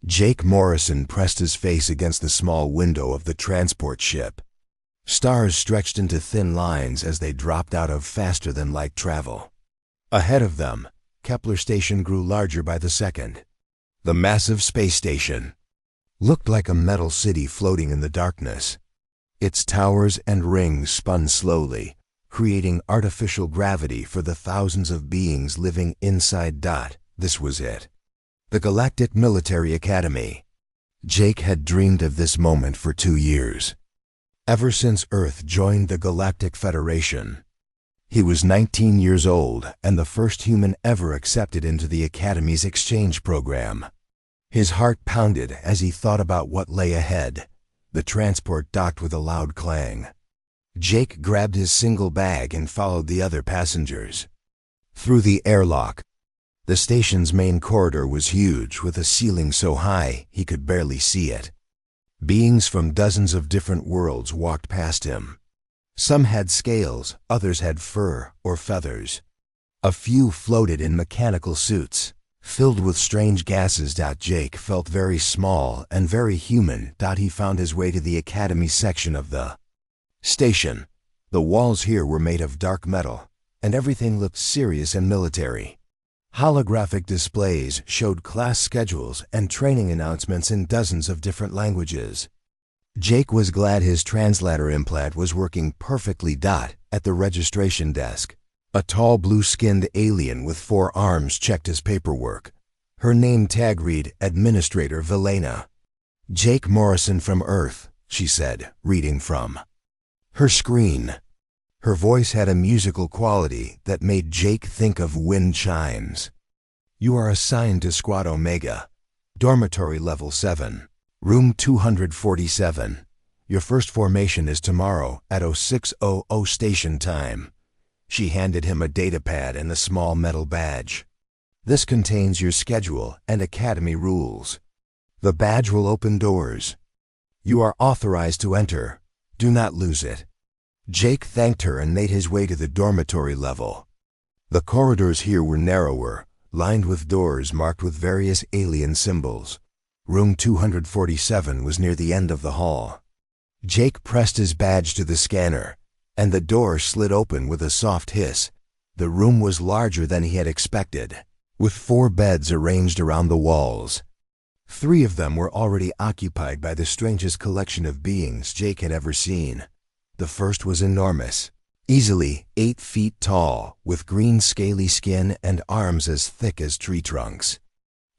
Jake Morrison pressed his face against the small window of the transport ship. Stars stretched into thin lines as they dropped out of faster-than-light travel. Ahead of them, Kepler Station grew larger by the second. The massive space station looked like a metal city floating in the darkness. Its towers and rings spun slowly, creating artificial gravity for the thousands of beings living inside. This was it. The Galactic Military Academy. Jake had dreamed of this moment for 2 years, ever since Earth joined the Galactic Federation. He was 19 years old and the first human ever accepted into the Academy's exchange program. His heart pounded as he thought about what lay ahead. The transport docked with a loud clang. Jake grabbed his single bag and followed the other passengers. Through the airlock. The station's main corridor was huge, with a ceiling so high he could barely see it. Beings from dozens of different worlds walked past him. Some had scales, others had fur or feathers. A few floated in mechanical suits, filled with strange gases. Jake felt very small and very human. He found his way to the Academy section of the station. The walls here were made of dark metal, and everything looked serious and military. Holographic displays showed class schedules and training announcements in dozens of different languages. Jake was glad his translator implant was working perfectly. At the registration desk, a tall blue-skinned alien with 4 arms checked his paperwork. Her name tag read Administrator Vilena. "Jake Morrison from Earth," she said, reading from her screen. Her voice had a musical quality that made Jake think of wind chimes. "You are assigned to Squad Omega, Dormitory Level 7, Room 247. Your first formation is tomorrow at 0600 station time." She handed him a datapad and a small metal badge. "This contains your schedule and Academy rules. The badge will open doors. You are authorized to enter. Do not lose it." Jake thanked her and made his way to the dormitory level. The corridors here were narrower, lined with doors marked with various alien symbols. Room 247 was near the end of the hall. Jake pressed his badge to the scanner, and the door slid open with a soft hiss. The room was larger than he had expected, with 4 beds arranged around the walls. 3 of them were already occupied by the strangest collection of beings Jake had ever seen. The first was enormous, easily 8 feet tall, with green scaly skin and arms as thick as tree trunks.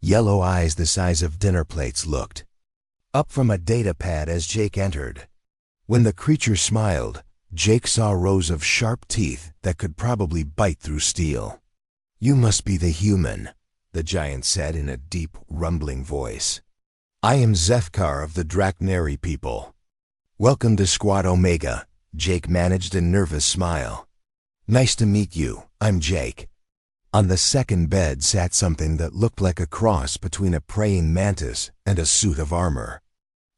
Yellow eyes the size of dinner plates looked up from a datapad as Jake entered. When the creature smiled, Jake saw rows of sharp teeth that could probably bite through steel. "You must be the human," the giant said in a deep, rumbling voice. "I am Zefkar of the Drakneri people. Welcome to Squad Omega." Jake managed a nervous smile. "Nice to meet you. I'm Jake." On the second bed sat something that looked like a cross between a praying mantis and a suit of armor.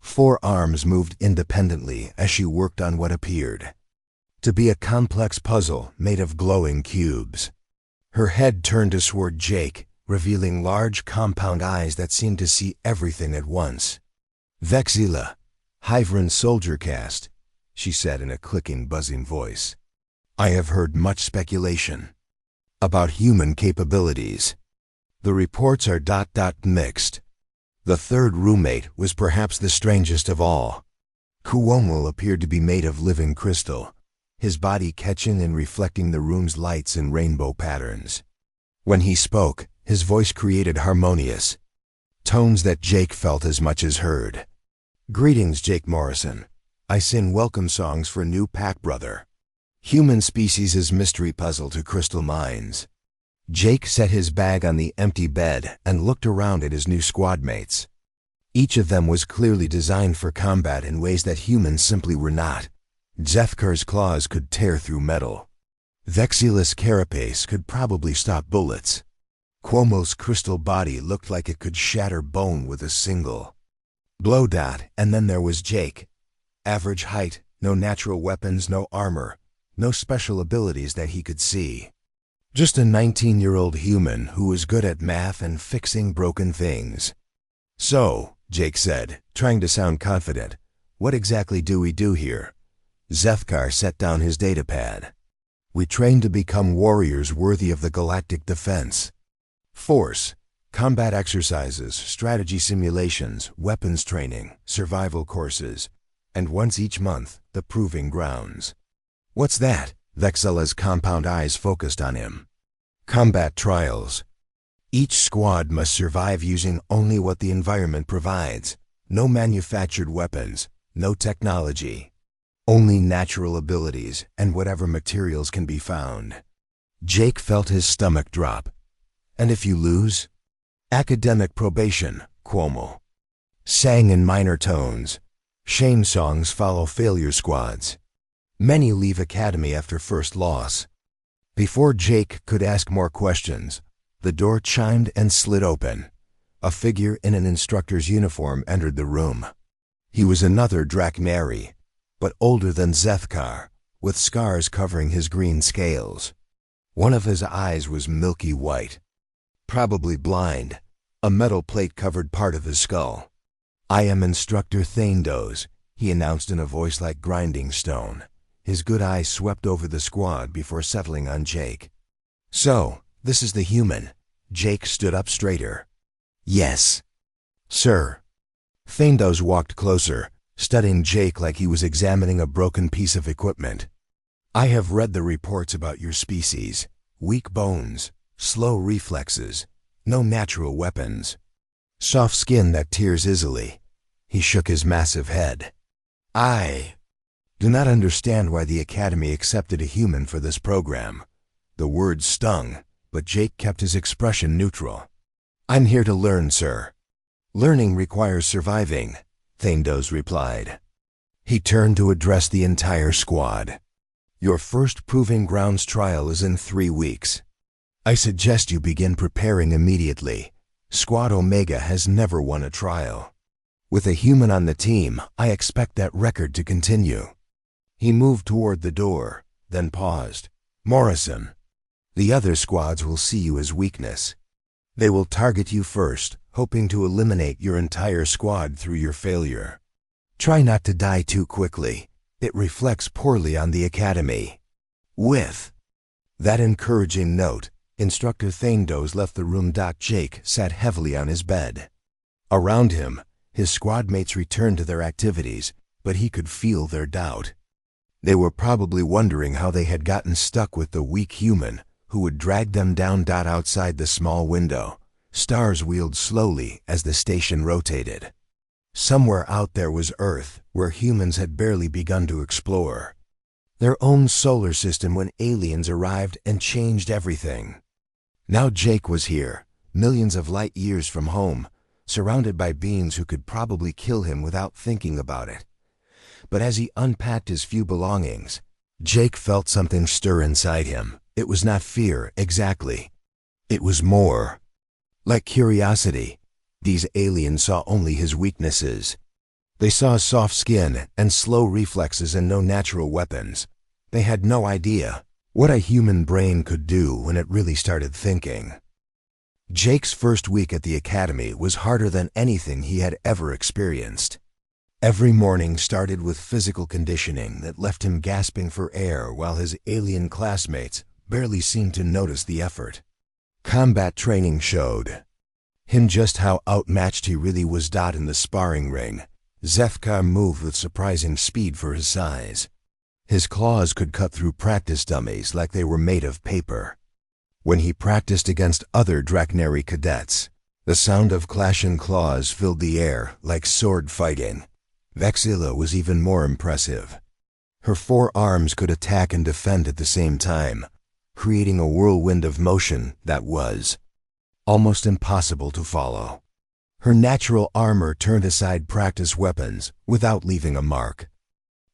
4 arms moved independently as she worked on what appeared to be a complex puzzle made of glowing cubes. Her head turned toward Jake, revealing large compound eyes that seemed to see everything at once. "Vexila, Hyvran soldier caste," she said in a clicking, buzzing voice. "I have heard much speculation about human capabilities. The reports are mixed." The third roommate was perhaps the strangest of all. Kuomul appeared to be made of living crystal, his body catching and reflecting the room's lights in rainbow patterns. When he spoke, his voice created harmonious tones that Jake felt as much as heard. "Greetings, Jake Morrison. I sing welcome songs for new pack brother. Human species is mystery puzzle to crystal minds." Jake set his bag on the empty bed and looked around at his new squad mates. Each of them was clearly designed for combat in ways that humans simply were not. Zefkar's claws could tear through metal. Vexila's carapace could probably stop bullets. Cuomo's crystal body looked like it could shatter bone with a single blow. And then there was Jake. Average height, no natural weapons, no armor, no special abilities that he could see. Just a 19-year-old human who was good at math and fixing broken things. "So," Jake said, trying to sound confident, "what exactly do we do here?" Zethkar set down his datapad. "We train to become warriors worthy of the galactic defense. Force, combat exercises, strategy simulations, weapons training, survival courses, and once each month, the proving grounds." "What's that?" Vexella's compound eyes focused on him. "Combat trials. Each squad must survive using only what the environment provides. No manufactured weapons, no technology. Only natural abilities and whatever materials can be found." Jake felt his stomach drop. "And if you lose?" "Academic probation," Cuomo sang in minor tones. "Shame songs follow failure squads. Many leave academy after first loss." Before Jake could ask more questions, the door chimed and slid open. A figure in an instructor's uniform entered the room. He was another Draknari, but older than Zethkar, with scars covering his green scales. One of his eyes was milky white. Probably blind. A metal plate covered part of his skull. "I am Instructor Thanedos," he announced in a voice like grinding stone. His good eye swept over the squad before settling on Jake. "So, this is the human." Jake stood up straighter. "Yes, sir." Thanedos walked closer, studying Jake like he was examining a broken piece of equipment. "I have read the reports about your species. Weak bones, slow reflexes, no natural weapons. Soft skin that tears easily." He shook his massive head. "I do not understand why the Academy accepted a human for this program." The words stung, but Jake kept his expression neutral. "I'm here to learn, sir." "Learning requires surviving," Thanedos replied. He turned to address the entire squad. "Your first proving grounds trial is in 3 weeks. I suggest you begin preparing immediately. Squad Omega has never won a trial. With a human on the team, I expect that record to continue." He moved toward the door, then paused. "Morrison, the other squads will see you as weakness. They will target you first, hoping to eliminate your entire squad through your failure. Try not to die too quickly. It reflects poorly on the Academy." With that encouraging note, Instructor Thanedos left the room. Jake sat heavily on his bed. Around him, his squad mates returned to their activities, but he could feel their doubt. They were probably wondering how they had gotten stuck with the weak human who would drag them down. Outside the small window, stars wheeled slowly as the station rotated. Somewhere out there was Earth, where humans had barely begun to explore. Their own solar system when aliens arrived and changed everything. Now Jake was here, millions of light years from home, surrounded by beings who could probably kill him without thinking about it. But as he unpacked his few belongings, Jake felt something stir inside him. It was not fear, exactly. It was more like curiosity. These aliens saw only his weaknesses. They saw soft skin and slow reflexes and no natural weapons. They had no idea what a human brain could do when it really started thinking. Jake's first week at the Academy was harder than anything he had ever experienced. Every morning started with physical conditioning that left him gasping for air while his alien classmates barely seemed to notice the effort. Combat training showed him just how outmatched he really was. In the sparring ring, Zethkar moved with surprising speed for his size. His claws could cut through practice dummies like they were made of paper. When he practiced against other Draknari cadets, the sound of clashing claws filled the air like sword fighting. Vexilla was even more impressive. Her 4 arms could attack and defend at the same time, creating a whirlwind of motion that was almost impossible to follow. Her natural armor turned aside practice weapons without leaving a mark.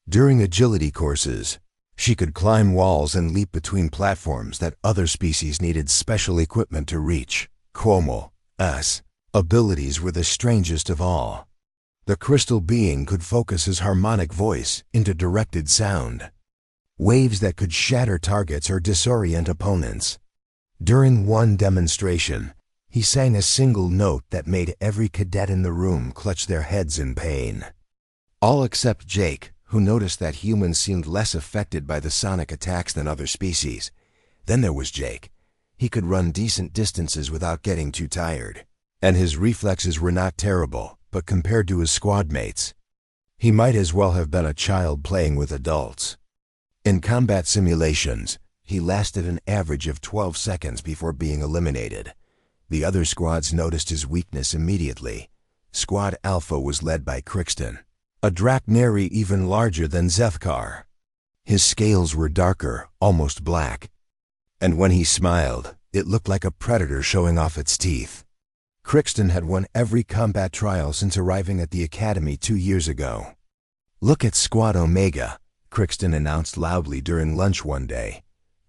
During agility courses, she could climb walls and leap between platforms that other species needed special equipment to reach. Cuomo's abilities were the strangest of all. The crystal being could focus his harmonic voice into directed sound, waves that could shatter targets or disorient opponents. During one demonstration, He sang a single note that made every cadet in the room clutch their heads in pain. All except Jake, who noticed that humans seemed less affected by the sonic attacks than other species. Then there was Jake. He could run decent distances without getting too tired. And his reflexes were not terrible, but compared to his squad mates, he might as well have been a child playing with adults. In combat simulations, he lasted an average of 12 seconds before being eliminated. The other squads noticed his weakness immediately. Squad Alpha was led by Crixton, a Drachnary even larger than Zethkar. His scales were darker, almost black. And when he smiled, it looked like a predator showing off its teeth. Crixton had won every combat trial since arriving at the academy 2 years ago. "Look at Squad Omega," Crixton announced loudly during lunch one day.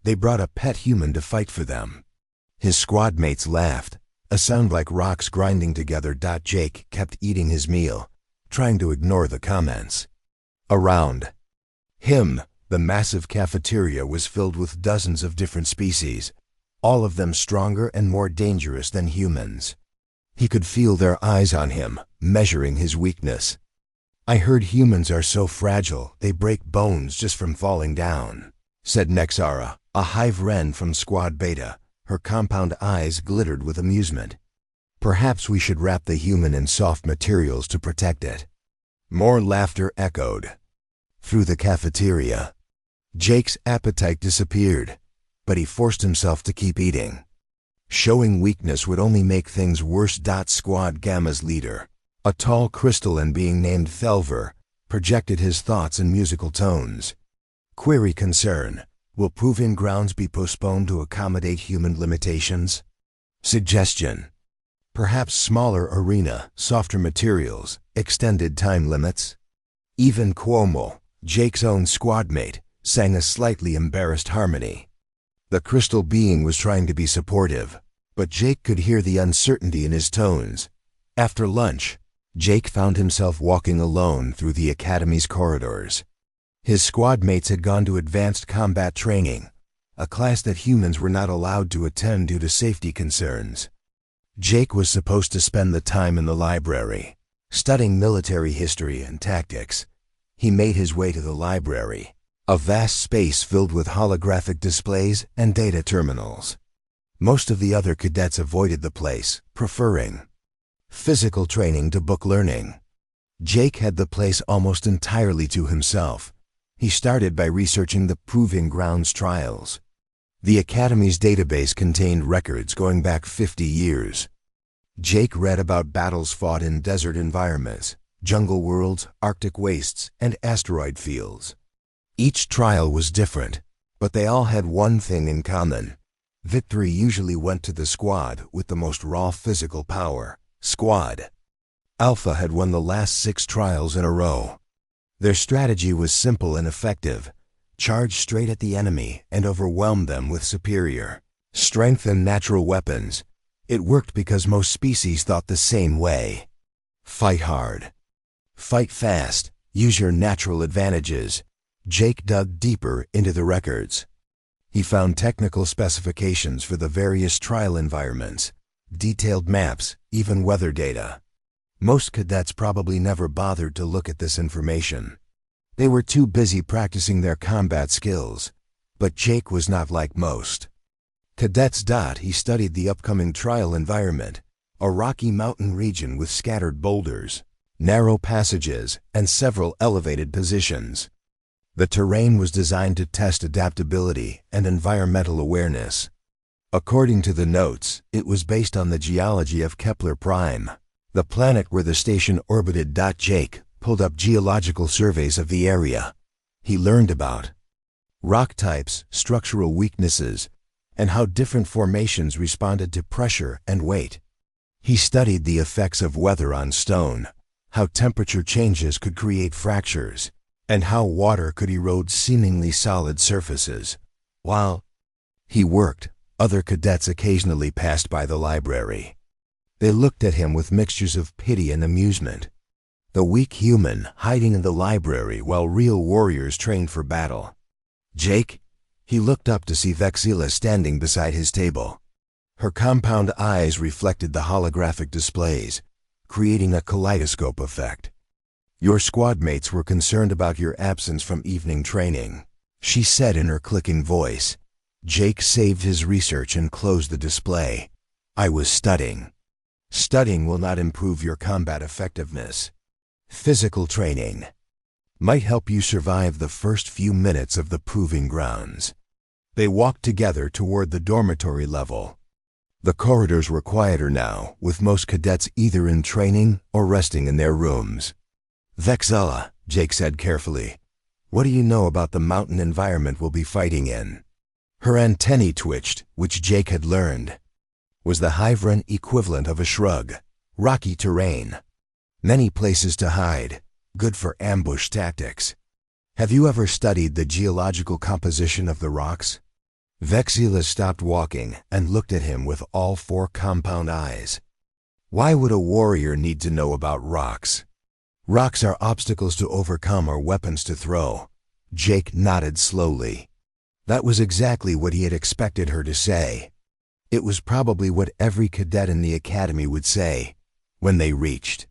They brought a pet human to fight for them. His squad mates laughed, a sound like rocks grinding together. Jake kept eating his meal, trying to ignore the comments. Around him, the massive cafeteria was filled with dozens of different species, all of them stronger and more dangerous than humans. He could feel their eyes on him, measuring his weakness. "I heard humans are so fragile, they break bones just from falling down," said Nexara, a hive wren from Squad Beta. Her compound eyes glittered with amusement. "Perhaps we should wrap the human in soft materials to protect it." More laughter echoed through the cafeteria. Jake's appetite disappeared, but he forced himself to keep eating. Showing weakness would only make things worse. Squad Gamma's leader, a tall crystalline being named Thelver, projected his thoughts in musical tones. Query concern: will proving grounds be postponed to accommodate human limitations? Suggestion: perhaps smaller arena, softer materials, extended time limits? Even Cuomo, Jake's own squadmate, sang a slightly embarrassed harmony. The crystal being was trying to be supportive, but Jake could hear the uncertainty in his tones. After lunch, Jake found himself walking alone through the academy's corridors. His squad mates had gone to advanced combat training, a class that humans were not allowed to attend due to safety concerns. Jake was supposed to spend the time in the library, studying military history and tactics. He made his way to the library, a vast space filled with holographic displays and data terminals. Most of the other cadets avoided the place, preferring physical training to book learning. Jake had the place almost entirely to himself. He started by researching the Proving Grounds trials. The Academy's database contained records going back 50 years. Jake read about battles fought in desert environments, jungle worlds, Arctic wastes, and asteroid fields. Each trial was different, but they all had one thing in common. Victory usually went to the squad with the most raw physical power. Squad Alpha had won the last 6 trials in a row. Their strategy was simple and effective: charge straight at the enemy and overwhelm them with superior strength and natural weapons. It worked because most species thought the same way. Fight hard. Fight fast. Use your natural advantages. Jake dug deeper into the records. He found technical specifications for the various trial environments, detailed maps, even weather data. Most cadets probably never bothered to look at this information. They were too busy practicing their combat skills. But Jake was not like most cadets. He studied the upcoming trial environment, a rocky mountain region with scattered boulders, narrow passages, and several elevated positions. The terrain was designed to test adaptability and environmental awareness. According to the notes, it was based on the geology of Kepler Prime, the planet where the station orbited. Jake pulled up geological surveys of the area. He learned about rock types, structural weaknesses, and how different formations responded to pressure and weight. He studied the effects of weather on stone, how temperature changes could create fractures, and how water could erode seemingly solid surfaces. While he worked, other cadets occasionally passed by the library. They looked at him with mixtures of pity and amusement. The weak human hiding in the library while real warriors trained for battle. Jake? He looked up to see Vexila standing beside his table. Her compound eyes reflected the holographic displays, creating a kaleidoscope effect. "Your squad mates were concerned about your absence from evening training," she said in her clicking voice. Jake saved his research and closed the display. "I was studying." "Studying will not improve your combat effectiveness. Physical training might help you survive the first few minutes of the proving grounds." They walked together toward the dormitory level. The corridors were quieter now, with most cadets either in training or resting in their rooms. "Vexella," Jake said carefully, "what do you know about the mountain environment we'll be fighting in?" Her antennae twitched, which Jake had learned was the Hyvran equivalent of a shrug. Rocky terrain. Many places to hide. Good for ambush tactics. "Have you ever studied the geological composition of the rocks?" Vexilla stopped walking and looked at him with all four compound eyes. "Why would a warrior need to know about rocks?" "Rocks are obstacles to overcome or weapons to throw." Jake nodded slowly. That was exactly what he had expected her to say. It was probably what every cadet in the academy would say when they reached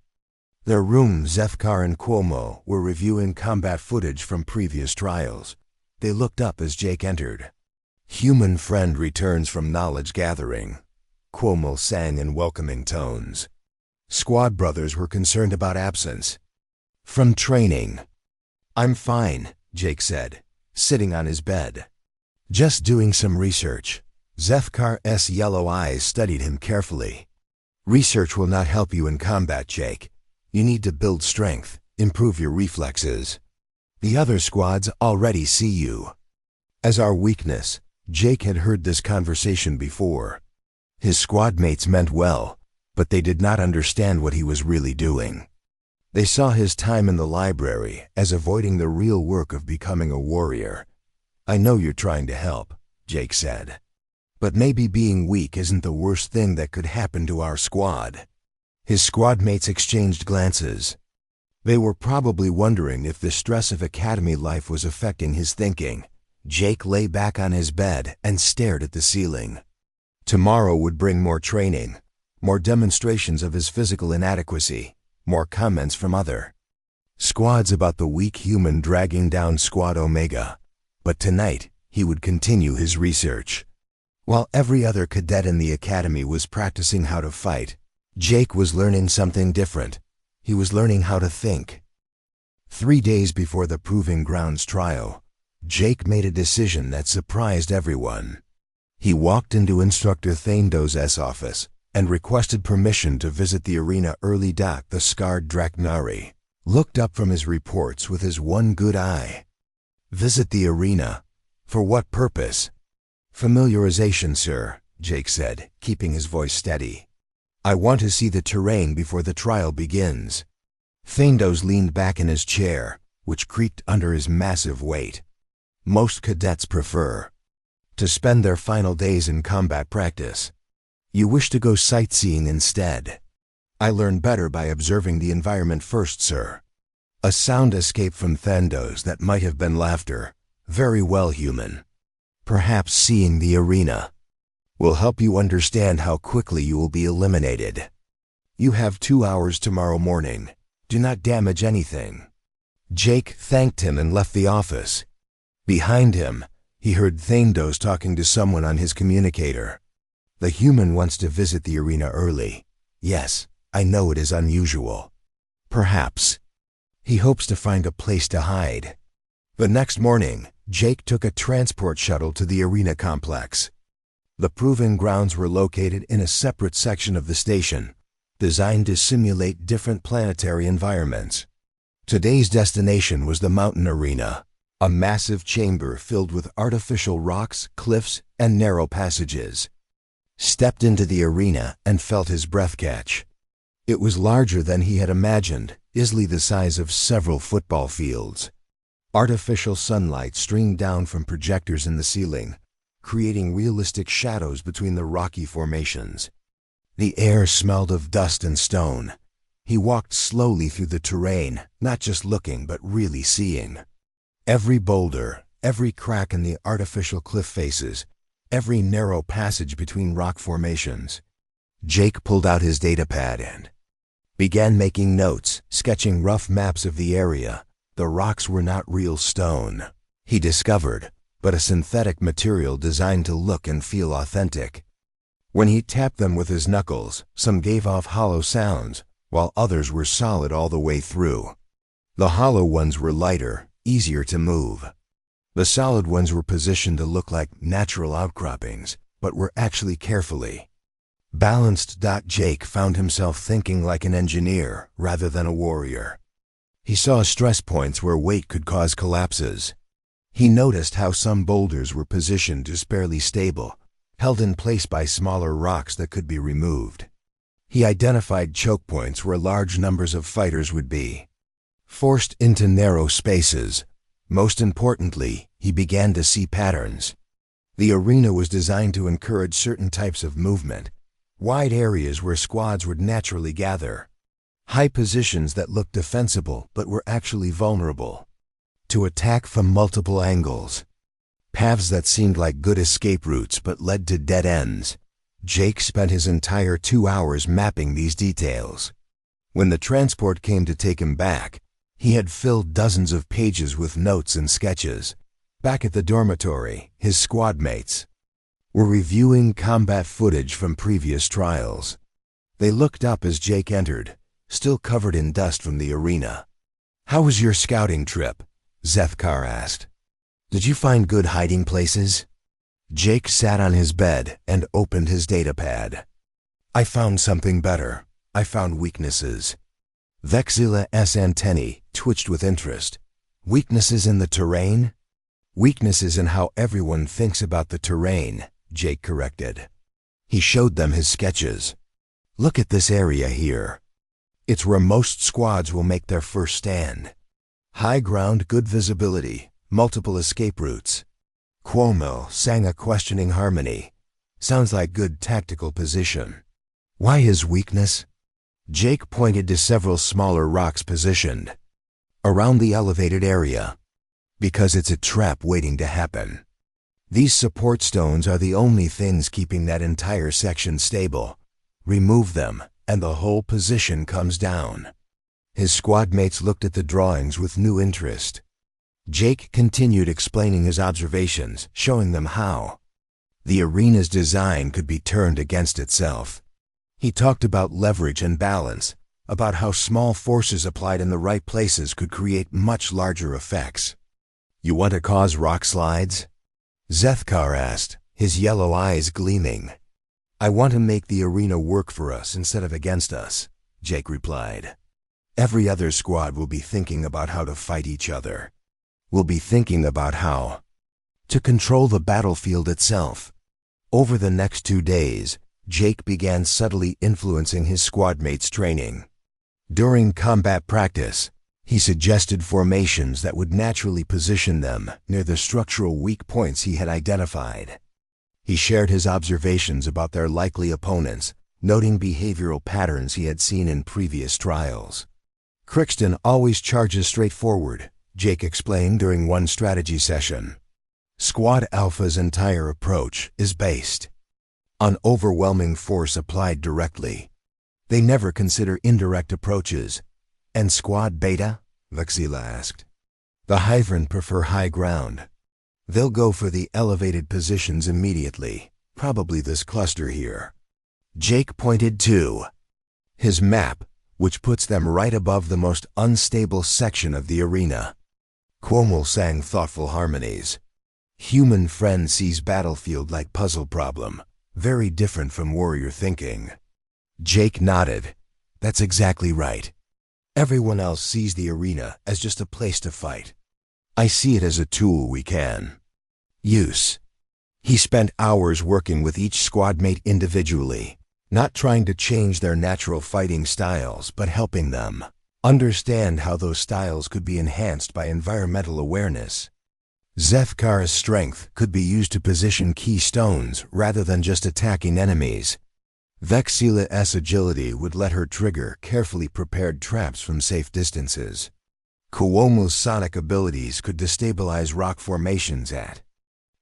their room. Zefkar and Cuomo were reviewing combat footage from previous trials. They looked up as Jake entered. "Human friend returns from knowledge gathering," Cuomo sang in welcoming tones. Squad brothers were concerned about absence from training. "I'm fine," Jake said, sitting on his bed. "Just doing some research." Zefkar's yellow eyes studied him carefully. "Research will not help you in combat, Jake. You need to build strength, improve your reflexes. The other squads already see you as our weakness." Jake had heard this conversation before. His squad mates meant well, but they did not understand what he was really doing. They saw his time in the library as avoiding the real work of becoming a warrior. "I know you're trying to help," Jake said. "But maybe being weak isn't the worst thing that could happen to our squad." His squad mates exchanged glances. They were probably wondering if the stress of academy life was affecting his thinking. Jake lay back on his bed and stared at the ceiling. Tomorrow would bring more training, more demonstrations of his physical inadequacy, more comments from other squads about the weak human dragging down Squad Omega. But tonight, he would continue his research. While every other cadet in the academy was practicing how to fight, Jake was learning something different. He was learning how to think. 3 days before the Proving Grounds trial, Jake made a decision that surprised everyone. He walked into Instructor Thaindos's office and requested permission to visit the arena early. The scarred Draknari looked up from his reports with his one good eye. "Visit the arena? For what purpose?" "Familiarization, sir," Jake said, keeping his voice steady. "I want to see the terrain before the trial begins." Thaindos leaned back in his chair, which creaked under his massive weight. "Most cadets prefer to spend their final days in combat practice. You wish to go sightseeing instead?" "I learn better by observing the environment first, sir." A sound escaped from Thaindos that might have been laughter. "Very well, human. Perhaps seeing the arena will help you understand how quickly you will be eliminated. You have 2 hours tomorrow morning. Do not damage anything." Jake thanked him and left the office. Behind him, he heard Thaindos talking to someone on his communicator. "The human wants to visit the arena early. Yes, I know it is unusual. Perhaps he hopes to find a place to hide." The next morning, Jake took a transport shuttle to the arena complex. The proving grounds were located in a separate section of the station, designed to simulate different planetary environments. Today's destination was the mountain arena, a massive chamber filled with artificial rocks, cliffs, and narrow passages. Stepped into the arena and felt his breath catch. It was larger than he had imagined, easily the size of several football fields. Artificial sunlight streamed down from projectors in the ceiling, creating realistic shadows between the rocky formations. The air smelled of dust and stone. He walked slowly through the terrain, not just looking but really seeing. Every boulder, every crack in the artificial cliff faces, every narrow passage between rock formations. Jake pulled out his datapad and began making notes, sketching rough maps of the area. The rocks were not real stone, he discovered, but a synthetic material designed to look and feel authentic. When he tapped them with his knuckles, some gave off hollow sounds, while others were solid all the way through. The hollow ones were lighter, easier to move. The solid ones were positioned to look like natural outcroppings, but were actually carefully balanced. Jake found himself thinking like an engineer rather than a warrior. He saw stress points where weight could cause collapses. He noticed how some boulders were positioned as barely stable, held in place by smaller rocks that could be removed. He identified choke points where large numbers of fighters would be forced into narrow spaces. Most importantly, he began to see patterns. The arena was designed to encourage certain types of movement, wide areas where squads would naturally gather, high positions that looked defensible but were actually vulnerable to attack from multiple angles, paths that seemed like good escape routes but led to dead ends. Jake spent his entire 2 hours mapping these details. When the transport came to take him back, he had filled dozens of pages with notes and sketches. Back at the dormitory, his squad mates were reviewing combat footage from previous trials. They looked up as Jake entered, still covered in dust from the arena. "How was your scouting trip?" Zethkar asked. "Did you find good hiding places?" Jake sat on his bed and opened his datapad. "I found something better. I found weaknesses." Vexila's antennae twitched with interest. "Weaknesses in the terrain?" "Weaknesses in how everyone thinks about the terrain," Jake corrected. He showed them his sketches. "Look at this area here. It's where most squads will make their first stand. High ground, good visibility, multiple escape routes." Cuomo sang a questioning harmony. "Sounds like good tactical position." "Why his weakness?" Jake pointed to several smaller rocks positioned around the elevated area. "Because it's a trap waiting to happen. These support stones are the only things keeping that entire section stable. Remove them, and the whole position comes down." His squad mates looked at the drawings with new interest. Jake continued explaining his observations, showing them how the arena's design could be turned against itself. He talked about leverage and balance, about how small forces applied in the right places could create much larger effects. "You want to cause rock slides?" Zethkar asked, his yellow eyes gleaming. "I want to make the arena work for us instead of against us," Jake replied. "Every other squad will be thinking about how to fight each other. We'll be thinking about how to control the battlefield itself." Over the next 2 days, Jake began subtly influencing his squad mates' training. During combat practice, he suggested formations that would naturally position them near the structural weak points he had identified. He shared his observations about their likely opponents, noting behavioral patterns he had seen in previous trials. "Crixton always charges straight forward," Jake explained during one strategy session. "Squad Alpha's entire approach is based on overwhelming force applied directly. They never consider indirect approaches." "And Squad Beta?" Vexila asked. "The Hyvern prefer high ground. They'll go for the elevated positions immediately, probably this cluster here." Jake pointed to his map, which puts them right above the most unstable section of the arena. Cuomo sang thoughtful harmonies. "Human friend sees battlefield like puzzle problem, very different from warrior thinking." Jake nodded. "That's exactly right. Everyone else sees the arena as just a place to fight. I see it as a tool we can use." He spent hours working with each squad mate individually, not trying to change their natural fighting styles, but helping them understand how those styles could be enhanced by environmental awareness. Zethkar's strength could be used to position key stones rather than just attacking enemies. Vexila's agility would let her trigger carefully prepared traps from safe distances. Cuomo's sonic abilities could destabilize rock formations at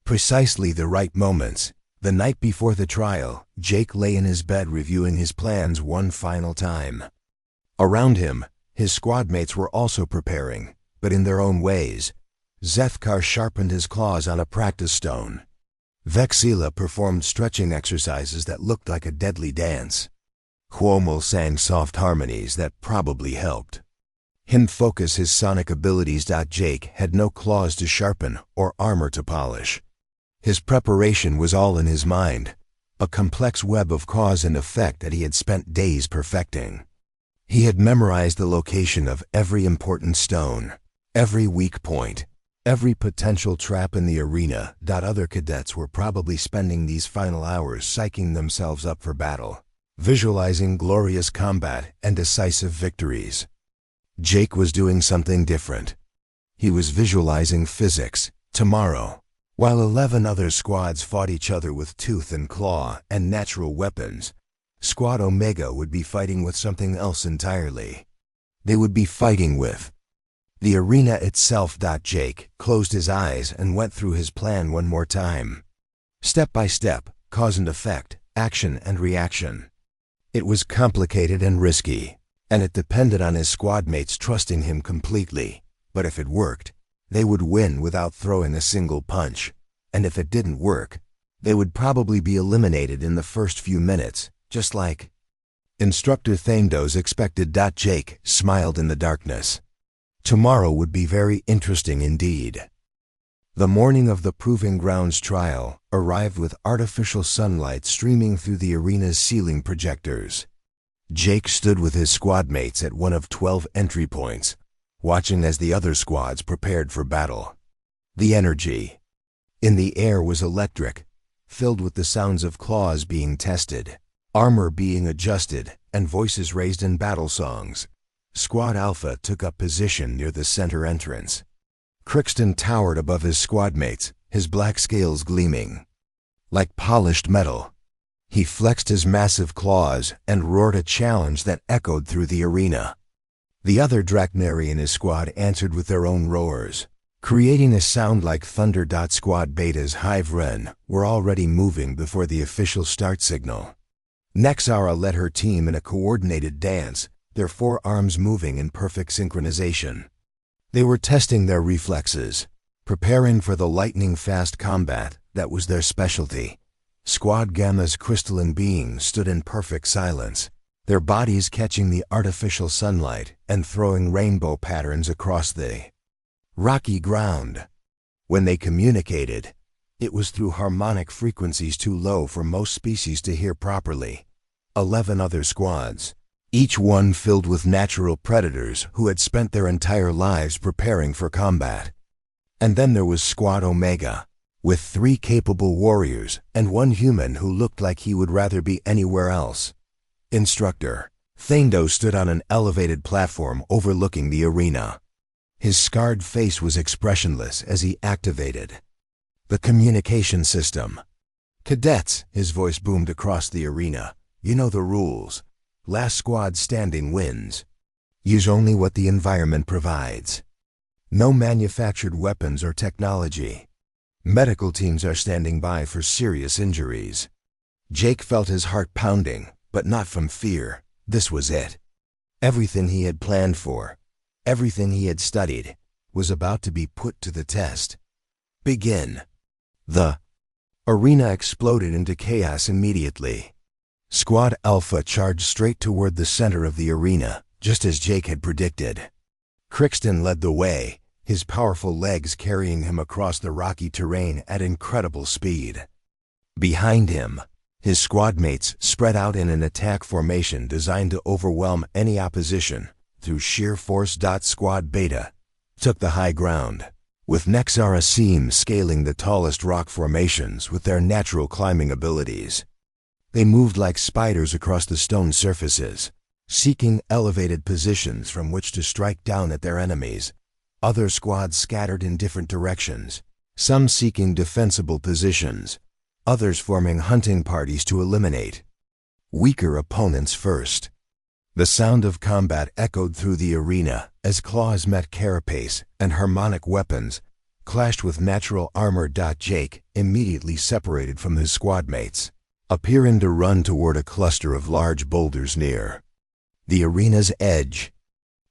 precisely the right moments. The night before the trial, Jake lay in his bed reviewing his plans one final time. Around him, his squad mates were also preparing, but in their own ways. Zethkar sharpened his claws on a practice stone. Vexila performed stretching exercises that looked like a deadly dance. Huomel sang soft harmonies that probably helped him focus his sonic abilities. Jake had no claws to sharpen or armor to polish. His preparation was all in his mind, a complex web of cause and effect that he had spent days perfecting. He had memorized the location of every important stone, every weak point, every potential trap in the arena. Other cadets were probably spending these final hours psyching themselves up for battle, visualizing glorious combat and decisive victories. Jake was doing something different. He was visualizing physics, tomorrow. While 11 other squads fought each other with tooth and claw and natural weapons, Squad Omega would be fighting with something else entirely. They would be fighting with the arena itself. Jake closed his eyes and went through his plan one more time. Step by step, cause and effect, action and reaction. It was complicated and risky, and it depended on his squad mates trusting him completely. But if it worked, they would win without throwing a single punch. And if it didn't work, they would probably be eliminated in the first few minutes, just like Instructor Thandos expected. Jake smiled in the darkness. Tomorrow would be very interesting indeed. The morning of the Proving Grounds trial arrived with artificial sunlight streaming through the arena's ceiling projectors. Jake stood with his squad mates at one of 12 entry points, watching as the other squads prepared for battle. The energy in the air was electric, filled with the sounds of claws being tested, armor being adjusted, and voices raised in battle songs. Squad Alpha took up position near the center entrance. Crixton towered above his squad mates, his black scales gleaming like polished metal. He flexed his massive claws and roared a challenge that echoed through the arena. The other Draknari in his squad answered with their own roars, creating a sound like thunder. Squad Beta's Hive Wren were already moving before the official start signal. Nexara led her team in a coordinated dance, their forearms moving in perfect synchronization. They were testing their reflexes, preparing for the lightning-fast combat that was their specialty. Squad Gamma's crystalline beings stood in perfect silence, their bodies catching the artificial sunlight and throwing rainbow patterns across the rocky ground. When they communicated, it was through harmonic frequencies too low for most species to hear properly. 11 other squads, each one filled with natural predators who had spent their entire lives preparing for combat. And then there was Squad Omega, with 3 capable warriors and 1 human who looked like he would rather be anywhere else. Instructor Thandos stood on an elevated platform overlooking the arena. His scarred face was expressionless as he activated the communication system. "Cadets," his voice boomed across the arena. "You know the rules. Last squad standing wins. Use only what the environment provides. No manufactured weapons or technology. Medical teams are standing by for serious injuries." Jake felt his heart pounding, but not from fear. This was it. Everything he had planned for, everything he had studied, was about to be put to the test. Begin. The arena exploded into chaos immediately. Squad Alpha charged straight toward the center of the arena, just as Jake had predicted. Crixton led the way, his powerful legs carrying him across the rocky terrain at incredible speed. Behind him, his squad mates spread out in an attack formation designed to overwhelm any opposition through sheer force. Squad Beta took the high ground, with Nexara Seam scaling the tallest rock formations with their natural climbing abilities. They moved like spiders across the stone surfaces, seeking elevated positions from which to strike down at their enemies. Other squads scattered in different directions, some seeking defensible positions, others forming hunting parties to eliminate weaker opponents first. The sound of combat echoed through the arena as claws met carapace and harmonic weapons clashed with natural armor. Jake, immediately separated from his squad mates, appearing to run toward a cluster of large boulders near the arena's edge.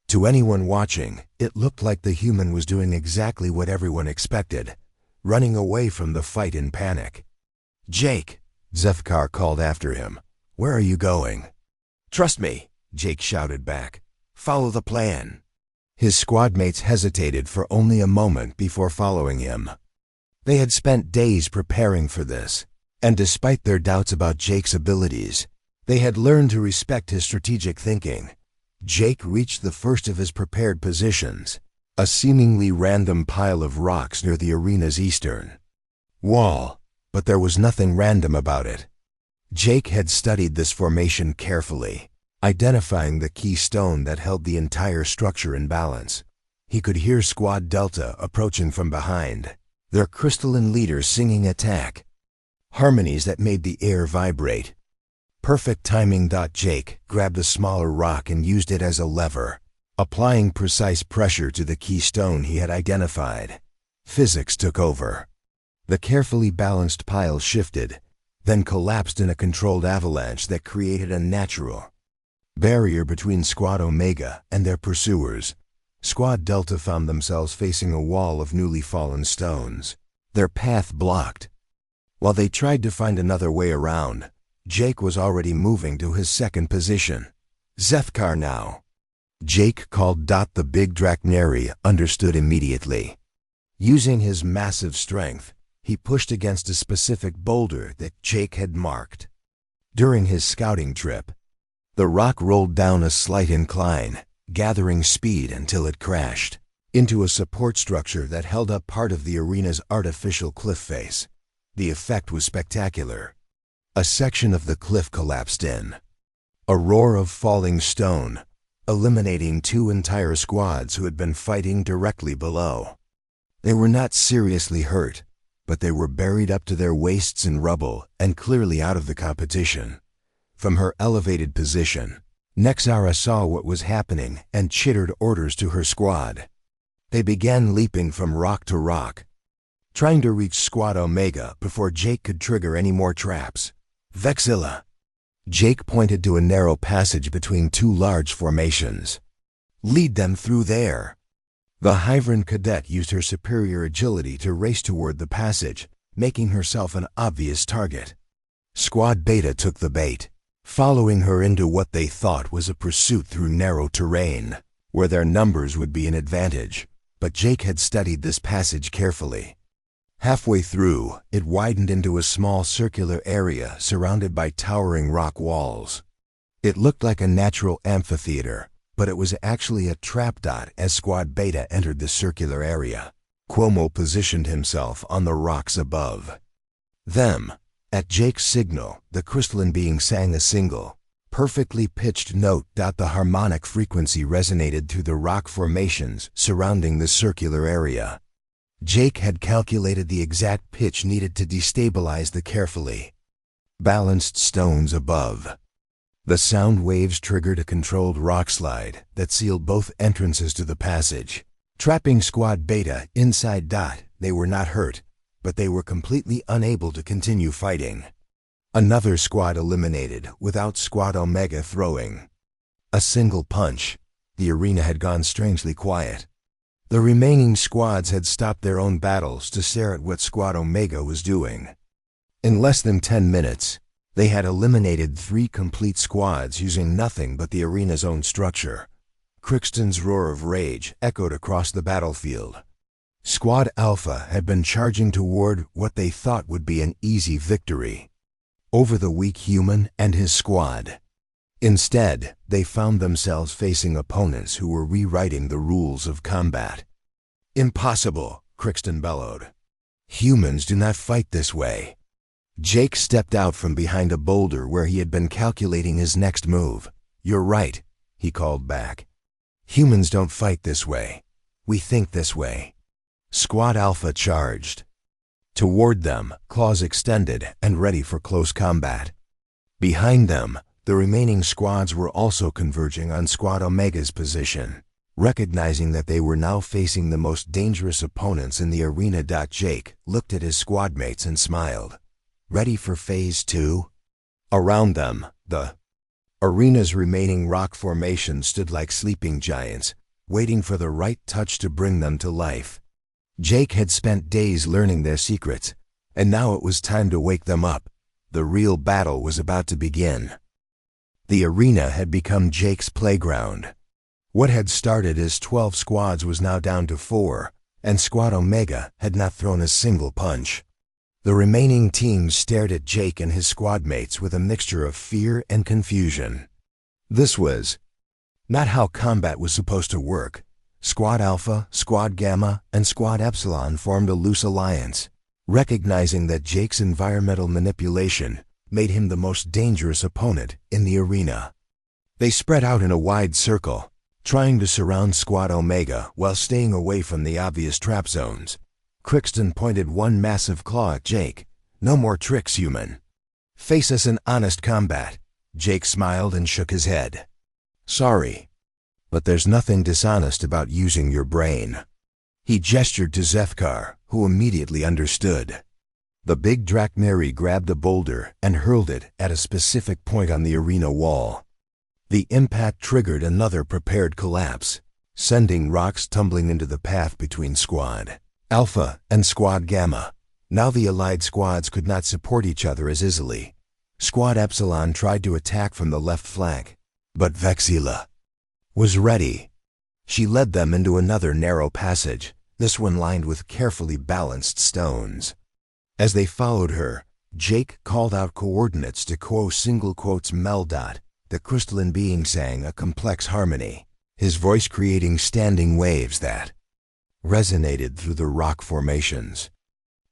To anyone watching, it looked like the human was doing exactly what everyone expected, running away from the fight in panic. "Jake," Zefkar called after him. "Where are you going?" "Trust me," Jake shouted back. "Follow the plan." His squad mates hesitated for only a moment before following him. They had spent days preparing for this, and despite their doubts about Jake's abilities, they had learned to respect his strategic thinking. Jake reached the first of his prepared positions, a seemingly random pile of rocks near the arena's eastern wall, but there was nothing random about it. Jake had studied this formation carefully, identifying the key stone that held the entire structure in balance. He could hear Squad Delta approaching from behind, their crystalline leader singing attack, harmonies that made the air vibrate. Perfect timing. Jake grabbed a smaller rock and used it as a lever, applying precise pressure to the key stone he had identified. Physics took over. The carefully balanced pile shifted, then collapsed in a controlled avalanche that created a natural barrier between Squad Omega and their pursuers. Squad Delta found themselves facing a wall of newly fallen stones, their path blocked. While they tried to find another way around, Jake was already moving to his second position. "Zefkar now," Jake called. The big Drakneri understood immediately. Using his massive strength, he pushed against a specific boulder that Jake had marked. During his scouting trip, the rock rolled down a slight incline, gathering speed until it crashed into a support structure that held up part of the arena's artificial cliff face. The effect was spectacular. A section of the cliff collapsed in a roar of falling stone, eliminating two entire squads who had been fighting directly below. They were not seriously hurt, but they were buried up to their waists in rubble and clearly out of the competition. From her elevated position, Nexara saw what was happening and chittered orders to her squad. They began leaping from rock to rock, trying to reach Squad Omega before Jake could trigger any more traps. "Vexilla." Jake pointed to a narrow passage between two large formations. "Lead them through there." The Hyvern cadet used her superior agility to race toward the passage, making herself an obvious target. Squad Beta took the bait, following her into what they thought was a pursuit through narrow terrain, where their numbers would be an advantage. But Jake had studied this passage carefully. Halfway through, it widened into a small circular area surrounded by towering rock walls. It looked like a natural amphitheater, but it was actually a trap. As Squad Beta entered the circular area, Cuomo positioned himself on the rocks above them. At Jake's signal, the crystalline being sang a single, perfectly pitched note. The harmonic frequency resonated through the rock formations surrounding the circular area. Jake had calculated the exact pitch needed to destabilize the carefully balanced stones above. The sound waves triggered a controlled rock slide that sealed both entrances to the passage, trapping Squad Beta inside. They were not hurt, but they were completely unable to continue fighting. Another squad eliminated without Squad Omega throwing a single punch. The arena had gone strangely quiet. The remaining squads had stopped their own battles to stare at what Squad Omega was doing. In less than 10 minutes, they had eliminated 3 complete squads using nothing but the arena's own structure. Crixton's roar of rage echoed across the battlefield. Squad Alpha had been charging toward what they thought would be an easy victory over the weak human and his squad. Instead, they found themselves facing opponents who were rewriting the rules of combat. "Impossible," Crixton bellowed. "Humans do not fight this way." Jake stepped out from behind a boulder where he had been calculating his next move. "You're right," he called back. "Humans don't fight this way. We think this way." Squad Alpha charged toward them, claws extended and ready for close combat. Behind them, the remaining squads were also converging on Squad Omega's position, Recognizing that they were now facing the most dangerous opponents in the arena, Jake looked at his squad mates and smiled. Ready for Phase 2? Around them, the arena's remaining rock formations stood like sleeping giants, waiting for the right touch to bring them to life. Jake had spent days learning their secrets, and now it was time to wake them up. The real battle was about to begin. The arena had become Jake's playground. What had started as 12 squads was now down to 4, and Squad Omega had not thrown a single punch. The remaining teams stared at Jake and his squad mates with a mixture of fear and confusion. This was not how combat was supposed to work. Squad Alpha, Squad Gamma, and Squad Epsilon formed a loose alliance, recognizing that Jake's environmental manipulation made him the most dangerous opponent in the arena. They spread out in a wide circle, trying to surround Squad Omega while staying away from the obvious trap zones. Crixton pointed one massive claw at Jake. No more tricks, human. Face us in honest combat. Jake smiled and shook his head. Sorry, but there's nothing dishonest about using your brain. He gestured to Zefkar, who immediately understood. The big Drakneri grabbed a boulder and hurled it at a specific point on the arena wall. The impact triggered another prepared collapse, sending rocks tumbling into the path between Squad Alpha and Squad Gamma. Now the allied squads could not support each other as easily. Squad Epsilon tried to attack from the left flank, but Vexila was ready. She led them into another narrow passage, this one lined with carefully balanced stones. As they followed her, Jake called out coordinates to Meldot. The crystalline being sang a complex harmony, his voice creating standing waves that resonated through the rock formations.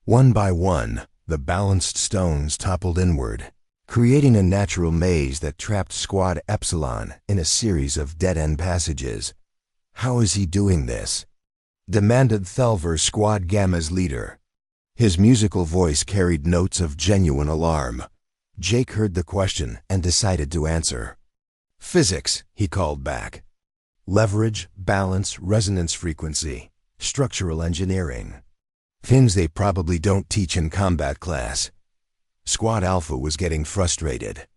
One by one, the balanced stones toppled inward, creating a natural maze that trapped Squad Epsilon in a series of dead-end passages. How is he doing this? Demanded Thelver, Squad Gamma's leader. His musical voice carried notes of genuine alarm. Jake heard the question and decided to answer. Physics, he called back. Leverage, balance, resonance frequency, structural engineering. Things they probably don't teach in combat class. Squad Alpha was getting frustrated.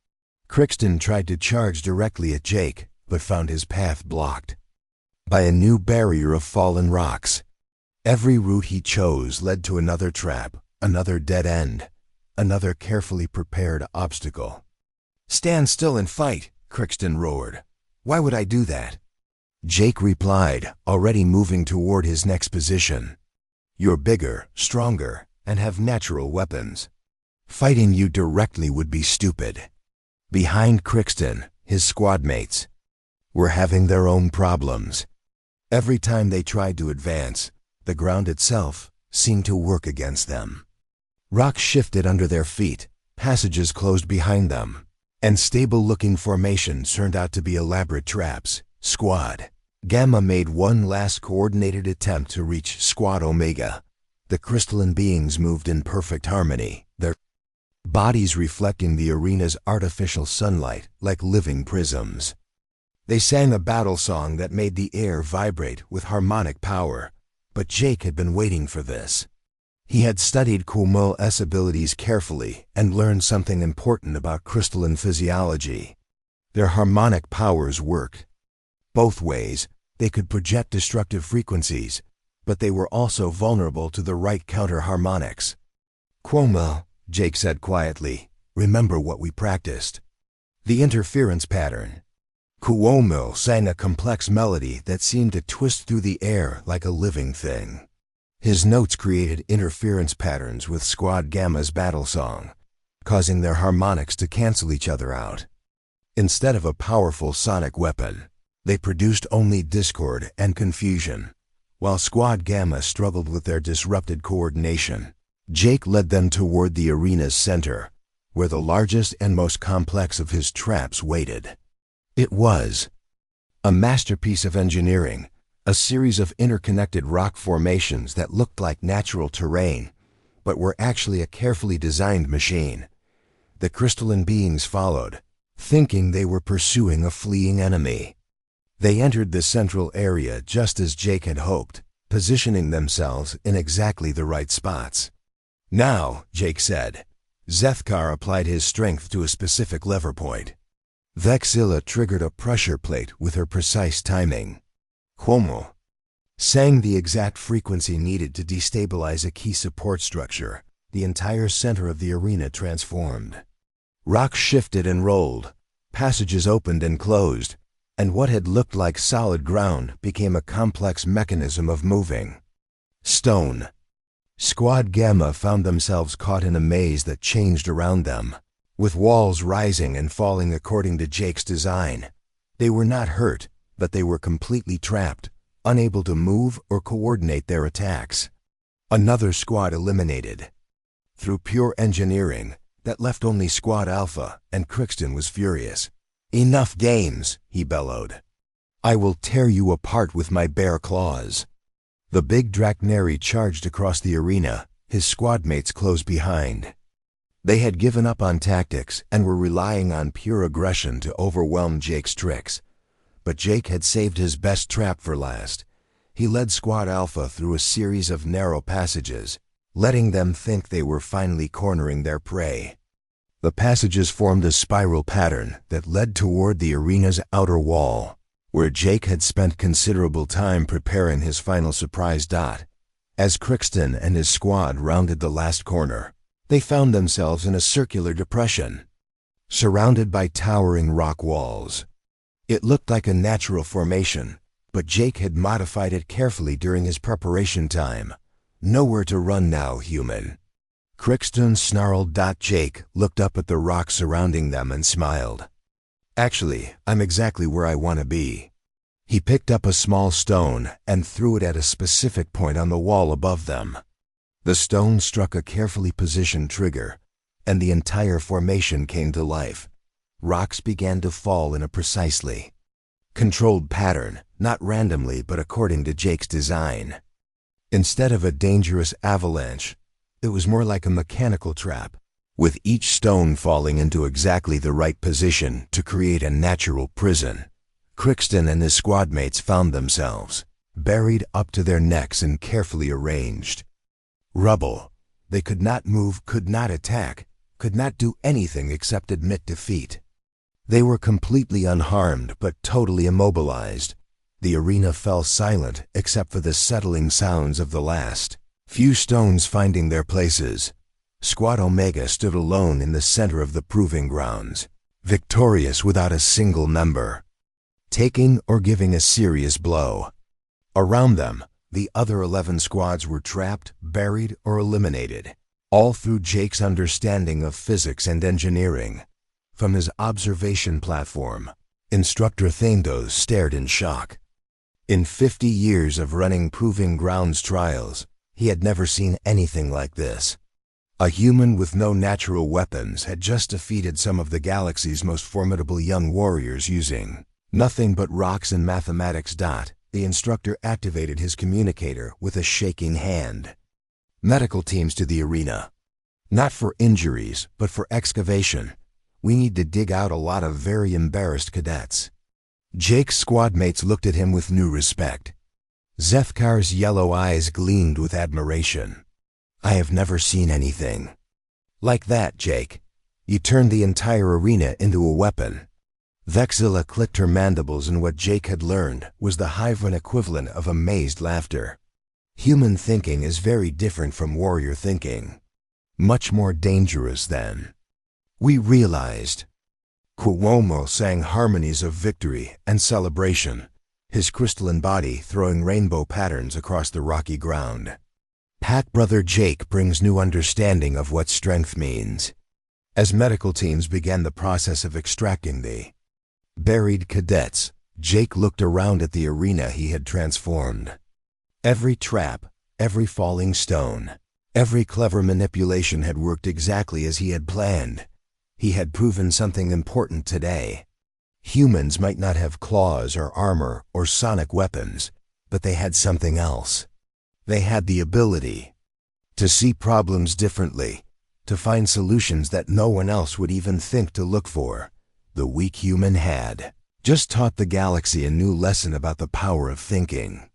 Crixton tried to charge directly at Jake, but found his path blocked by a new barrier of fallen rocks. Every route he chose led to another trap, another dead end, another carefully prepared obstacle. Stand still and fight, Crixton roared. Why would I do that? Jake replied, already moving toward his next position. You're bigger, stronger, and have natural weapons. Fighting you directly would be stupid. Behind Crixton, his squad mates were having their own problems. Every time they tried to advance, the ground itself seemed to work against them. Rocks shifted under their feet, passages closed behind them, and stable-looking formations turned out to be elaborate traps. Squad Gamma made one last coordinated attempt to reach Squad Omega. The crystalline beings moved in perfect harmony, their bodies reflecting the arena's artificial sunlight like living prisms. They sang a battle song that made the air vibrate with harmonic power, but Jake had been waiting for this. He had studied Kumul's abilities carefully and learned something important about crystalline physiology. Their harmonic powers worked both ways. They could project destructive frequencies, but they were also vulnerable to the right counter-harmonics. Kumul, Jake said quietly, remember what we practiced. The interference pattern. Kumul sang a complex melody that seemed to twist through the air like a living thing. His notes created interference patterns with Squad Gamma's battle song, causing their harmonics to cancel each other out. Instead of a powerful sonic weapon, they produced only discord and confusion. While Squad Gamma struggled with their disrupted coordination, Jake led them toward the arena's center, where the largest and most complex of his traps waited. It was a masterpiece of engineering, a series of interconnected rock formations that looked like natural terrain, but were actually a carefully designed machine. The crystalline beings followed, thinking they were pursuing a fleeing enemy. They entered the central area just as Jake had hoped, positioning themselves in exactly the right spots. "Now," Jake said. Zethkar applied his strength to a specific lever point. Vexilla triggered a pressure plate with her precise timing. Cuomo sang the exact frequency needed to destabilize a key support structure. The entire center of the arena transformed. Rocks shifted and rolled, passages opened and closed, and what had looked like solid ground became a complex mechanism of moving. Stone. Squad Gamma found themselves caught in a maze that changed around them, with walls rising and falling according to Jake's design. They were not hurt, but they were completely trapped, unable to move or coordinate their attacks. Another squad eliminated. Through pure engineering, that left only Squad Alpha, and Crixton was furious. "Enough games," he bellowed. "I will tear you apart with my bare claws." The big Draknari charged across the arena, his squad mates close behind. They had given up on tactics and were relying on pure aggression to overwhelm Jake's tricks. But Jake had saved his best trap for last. He led Squad Alpha through a series of narrow passages, letting them think they were finally cornering their prey. The passages formed a spiral pattern that led toward the arena's outer wall, where Jake had spent considerable time preparing his final surprise dot. As Crixton and his squad rounded the last corner, they found themselves in a circular depression, surrounded by towering rock walls. It looked like a natural formation, but Jake had modified it carefully during his preparation time. "Nowhere to run now, human." Crixton snarled. Jake looked up at the rocks surrounding them and smiled. "Actually, I'm exactly where I want to be." He picked up a small stone and threw it at a specific point on the wall above them. The stone struck a carefully positioned trigger, and the entire formation came to life. Rocks began to fall in a precisely controlled pattern, not randomly but according to Jake's design. Instead of a dangerous avalanche, it was more like a mechanical trap, with each stone falling into exactly the right position to create a natural prison. Crixton and his squad mates found themselves buried up to their necks and carefully arranged. Rubble. They could not move, could not attack, could not do anything except admit defeat. They were completely unharmed but totally immobilized. The arena fell silent except for the settling sounds of the last few stones finding their places. Squad Omega stood alone in the center of the proving grounds, victorious without a single member, taking or giving a serious blow. Around them, the other 11 squads were trapped, buried, or eliminated, all through Jake's understanding of physics and engineering. From his observation platform, Instructor Thandos stared in shock. In 50 years of running proving grounds trials, he had never seen anything like this. A human with no natural weapons had just defeated some of the galaxy's most formidable young warriors using nothing but rocks and mathematics. The instructor activated his communicator with a shaking hand. "Medical teams to the arena. Not for injuries, but for excavation. We need to dig out a lot of very embarrassed cadets." Jake's squad mates looked at him with new respect. Zethkar's yellow eyes gleamed with admiration. "I have never seen anything like that, Jake. You turned the entire arena into a weapon." Vexilla clicked her mandibles, and what Jake had learned was the Hyvran equivalent of amazed laughter. Human thinking is very different from warrior thinking. Much more dangerous than we realized. Cuomo sang harmonies of victory and celebration, his crystalline body throwing rainbow patterns across the rocky ground. Pack Brother Jake brings new understanding of what strength means. As medical teams began the process of extracting the buried cadets, Jake looked around at the arena he had transformed. Every trap, every falling stone, every clever manipulation had worked exactly as he had planned. He had proven something important today. Humans might not have claws or armor or sonic weapons, but they had something else. They had the ability to see problems differently, to find solutions that no one else would even think to look for. The weak human had just taught the galaxy a new lesson about the power of thinking.